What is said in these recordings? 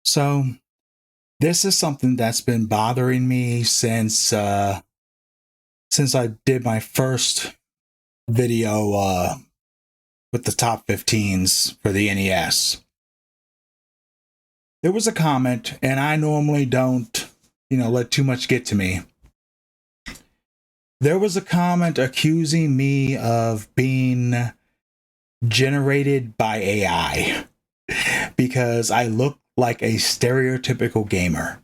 So this is something that's been bothering me since I did my first video with the top 15s for the NES. There was a comment, and I normally don't, let too much get to me. There was a comment accusing me of being generated by AI because I look like a stereotypical gamer.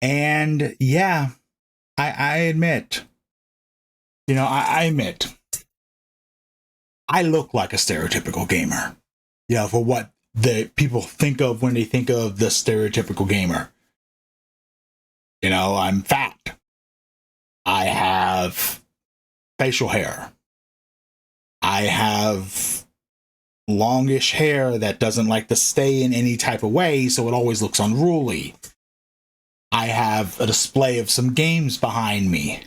And yeah, I admit, I admit, I look like a stereotypical gamer. For what the people think of when they think of the stereotypical gamer. I'm fat. I have facial hair. I have longish hair that doesn't like to stay in any type of way, so it always looks unruly. I have a display of some games behind me.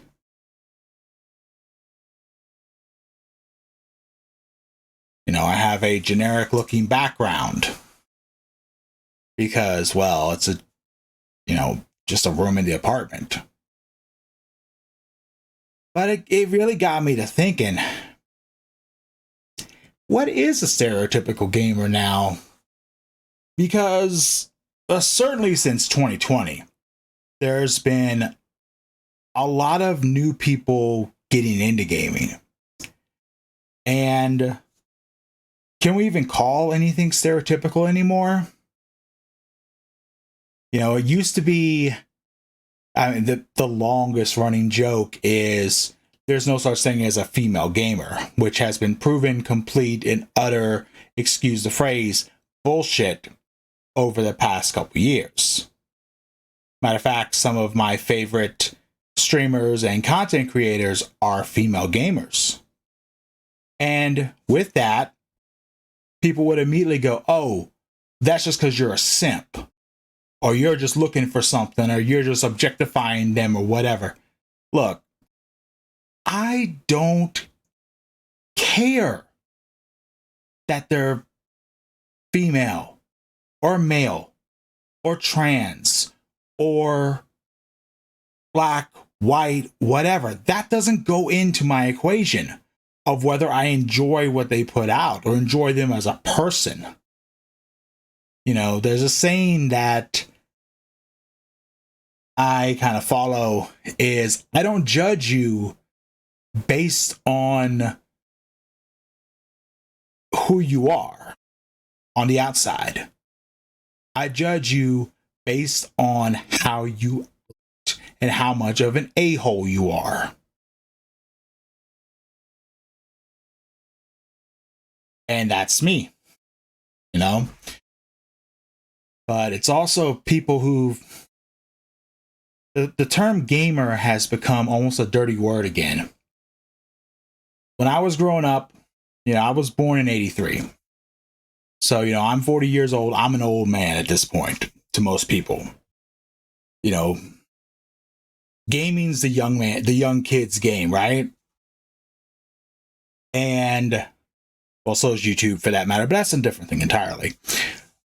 I have a generic looking background because, well, it's just a room in the apartment. But it really got me to thinking, what is a stereotypical gamer now? Because certainly since 2020, there's been a lot of new people getting into gaming. And can we even call anything stereotypical anymore? It used to be, the longest running joke is there's no such thing as a female gamer, which has been proven complete and utter, excuse the phrase, bullshit over the past couple years. Matter of fact, some of my favorite streamers and content creators are female gamers. And with that, people would immediately go, oh, that's just because you're a simp, or you're just looking for something, or you're just objectifying them, or whatever. Look, I don't care that they're female, or male, or trans, or black, white, whatever. That doesn't go into my equation of whether I enjoy what they put out or enjoy them as a person. There's a saying that I kind of follow is, I don't judge you based on who you are on the outside. I judge you based on how you act and how much of an a-hole you are. And that's me, But it's also people who the term gamer has become almost a dirty word again. When I was growing up, I was born in 83. So, I'm 40 years old. I'm an old man at this point to most people. Gaming's the young kid's game, right? And, well, so is YouTube for that matter, but that's a different thing entirely.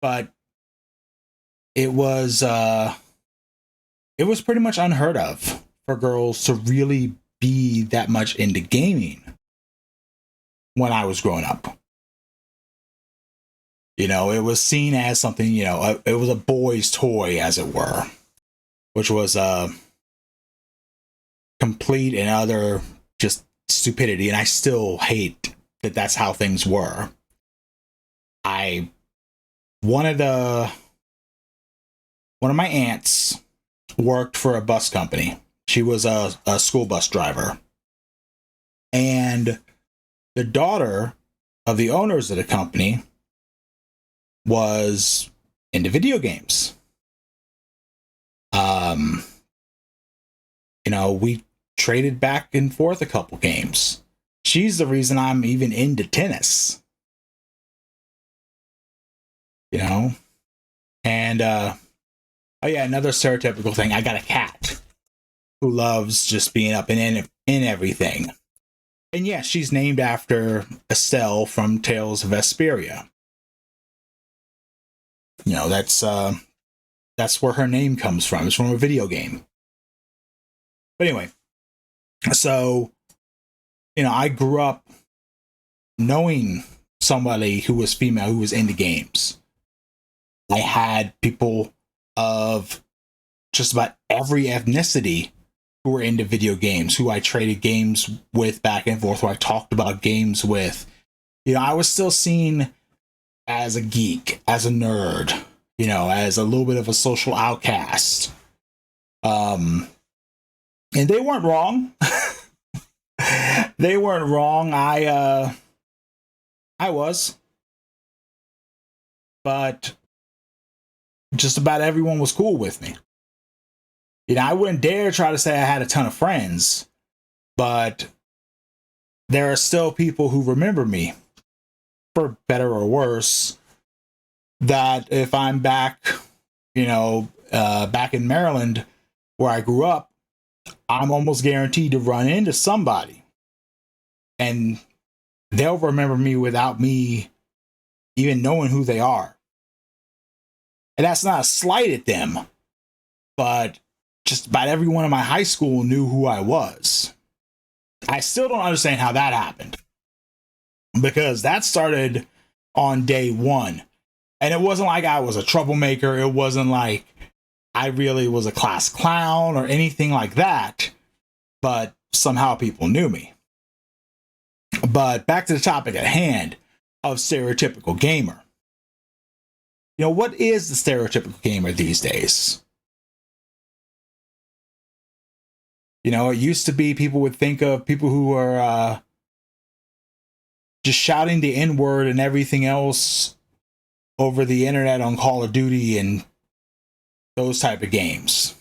But it was pretty much unheard of for girls to really be that much into gaming when I was growing up. It was seen as something, it was a boy's toy, as it were, which was complete and utter just stupidity. And I still hate that that's how things were. One of my aunts worked for a bus company. She was a school bus driver. And the daughter of the owners of the company was into video games. We traded back and forth a couple games. She's the reason I'm even into tennis. And oh yeah, another stereotypical thing. I got a cat who loves just being up in everything. And yeah, she's named after Estelle from Tales of Vesperia. You know, that's where her name comes from. It's from a video game. But anyway, so, you know, I grew up knowing somebody who was female who was into games. I had people of just about every ethnicity who were into video games, who I traded games with back and forth, who I talked about games with. You know, I was still seen as a geek, as a nerd, you know, as a little bit of a social outcast. And they weren't wrong. They weren't wrong. I was. But just about everyone was cool with me. You know, I wouldn't dare try to say I had a ton of friends, but there are still people who remember me, for better or worse, that if I'm back, you know, back in Maryland, where I grew up, I'm almost guaranteed to run into somebody. And they'll remember me without me even knowing who they are. And that's not a slight at them, but just about everyone in my high school knew who I was. I still don't understand how that happened, because that started on day one. And it wasn't like I was a troublemaker. It wasn't like I really was a class clown or anything like that. But somehow people knew me. But back to the topic at hand of stereotypical gamer. You know, what is the stereotypical gamer these days? You know, it used to be people would think of people who are just shouting the N-word and everything else over the internet on Call of Duty and those type of games.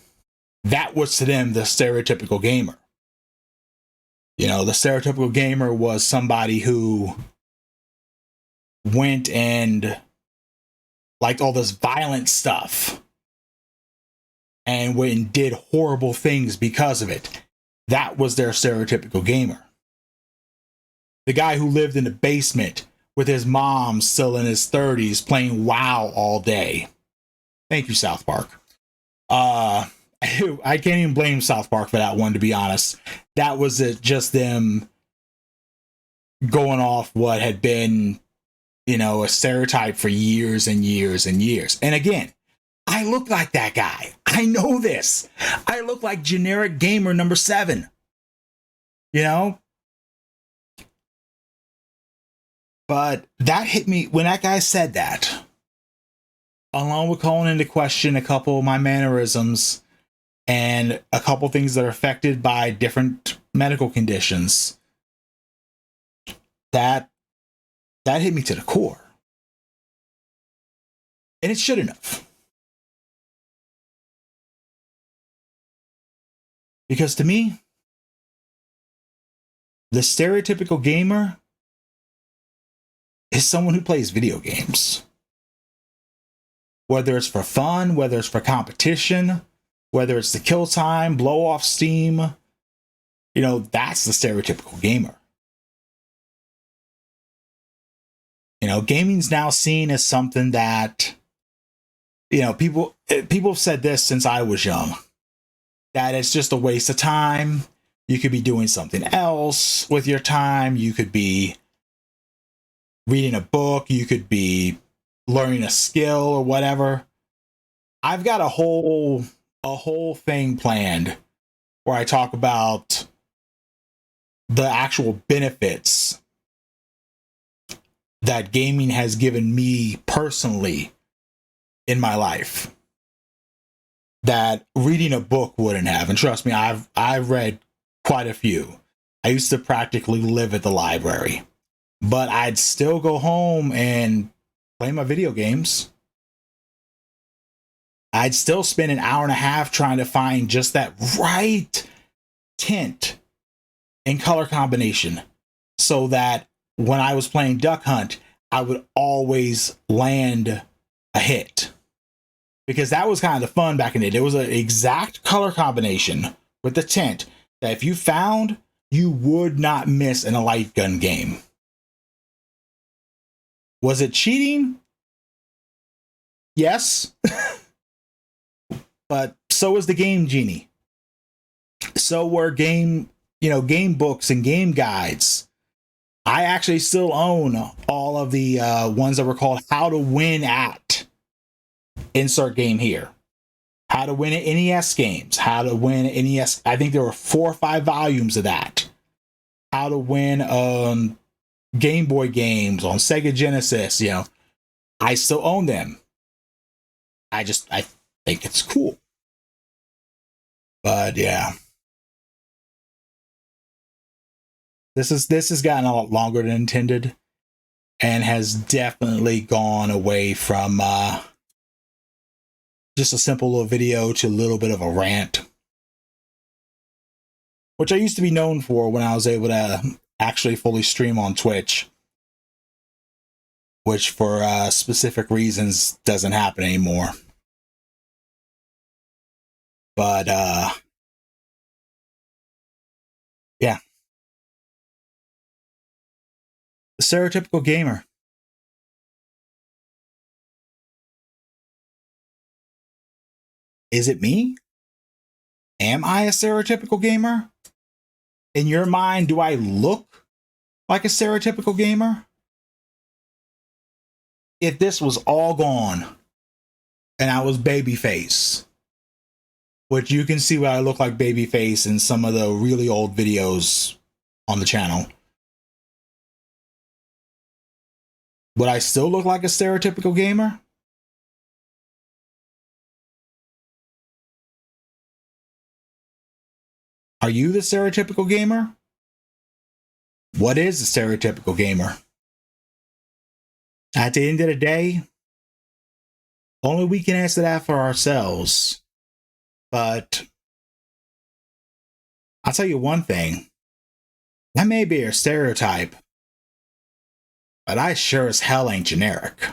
That was to them the stereotypical gamer. You know, the stereotypical gamer was somebody who went and liked all this violent stuff and went and did horrible things because of it. That was their stereotypical gamer. The guy who lived in the basement with his mom still in his 30s playing WoW all day. Thank you, South Park. I can't even blame South Park for that one, to be honest. That was just them going off what had been, you know, a stereotype for years and years and years. And again, I look like that guy. I know this. I look like generic gamer number 7. You know? But that hit me when that guy said that. Along with calling into question a couple of my mannerisms and a couple things that are affected by different medical conditions. That hit me to the core. And it shouldn't have. Because to me, the stereotypical gamer is someone who plays video games. Whether it's for fun, whether it's for competition, whether it's to kill time, blow off steam, you know, that's the stereotypical gamer. You know, gaming's now seen as something that, you know, people have said this since I was young, that it's just a waste of time. You could be doing something else with your time. You could be reading a book. You could be learning a skill or whatever. I've got a whole thing planned where I talk about the actual benefits that gaming has given me personally in my life that reading a book wouldn't have. And trust me, I've read quite a few. I used to practically live at the library, but I'd still go home and play my video games. I'd still spend an hour and a half trying to find just that right tint and color combination so that when I was playing Duck Hunt, I would always land a hit. Because that was kind of the fun back in the day. There was an exact color combination with the tint that if you found, you would not miss in a light gun game. Was it cheating? Yes, but so is the Game Genie. So were game books and game guides. I actually still own all of the ones that were called How to Win at Insert Game Here. How to Win at NES games. How to Win at NES. I think there were 4 or 5 volumes of that. How to Win on Game Boy games, on Sega Genesis. I still own them. I think it's cool. But yeah. This has gotten a lot longer than intended, and has definitely gone away from just a simple little video to a little bit of a rant, which I used to be known for when I was able to actually fully stream on Twitch, which for specific reasons doesn't happen anymore. But yeah. The stereotypical gamer. Is it me? Am I a stereotypical gamer? In your mind, do I look like a stereotypical gamer? If this was all gone and I was babyface, which you can see what I look like babyface in some of the really old videos on the channel, would I still look like a stereotypical gamer? Are you the stereotypical gamer? What is the stereotypical gamer? At the end of the day, only we can answer that for ourselves. But I'll tell you one thing. That may be a stereotype, but I sure as hell ain't generic.